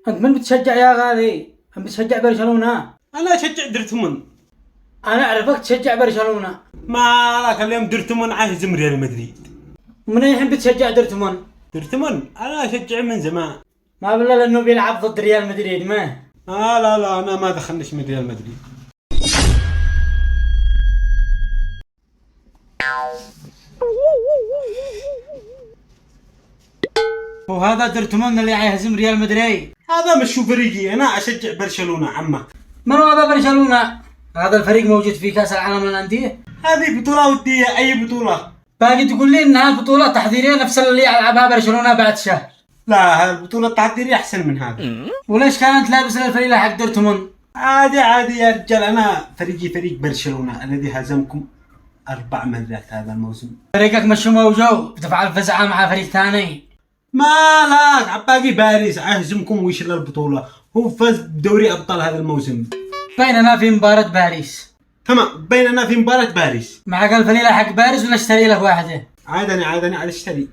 انت من بتشجع يا غالي؟ انت بتشجع برشلونة؟ انا اشجع دورتموند. انا اعرفك تشجع برشلونة. ما راك اليوم دورتموند عاهزم ريال مدريد. من الحين بتشجع دورتموند؟ دورتموند انا اشجع من زمان. ما بالله لانه بيلعب ضد ريال مدريد ما. لا انا ما دخلنيش من ريال مدريد. وهذا دورتموند اللي يهزم ريال مدريد. هذا مش فريقي، انا اشجع برشلونة عمك. من هو هذا برشلونة؟ هذا الفريق موجود في كأس العالم للأندية. هذه بطولة ودية، اي بطولة؟ باقي تقول لي انها البطولة تحضيرية نفس اللي يلعبها برشلونة بعد شهر. لا البطولة التحضيرية احسن من هذا. وليش كانت لابس الفريق حق دورتموند؟ عادي يا رجال، انا فريق برشلونة الذي هزمكم 4 مرات هذا الموسم. فريقك مش موجود بتفعل فزعة مع فريق ثاني. ما لا باقي باريس اهزمكم ويشيل البطولة، هو فاز بدوري ابطال هذا الموسم. بيننا في مباراة باريس. تمام، بيننا في مباراة باريس. معك الفليلة حق باريس ولا اشتري لك واحدة؟ عادني على اشتري.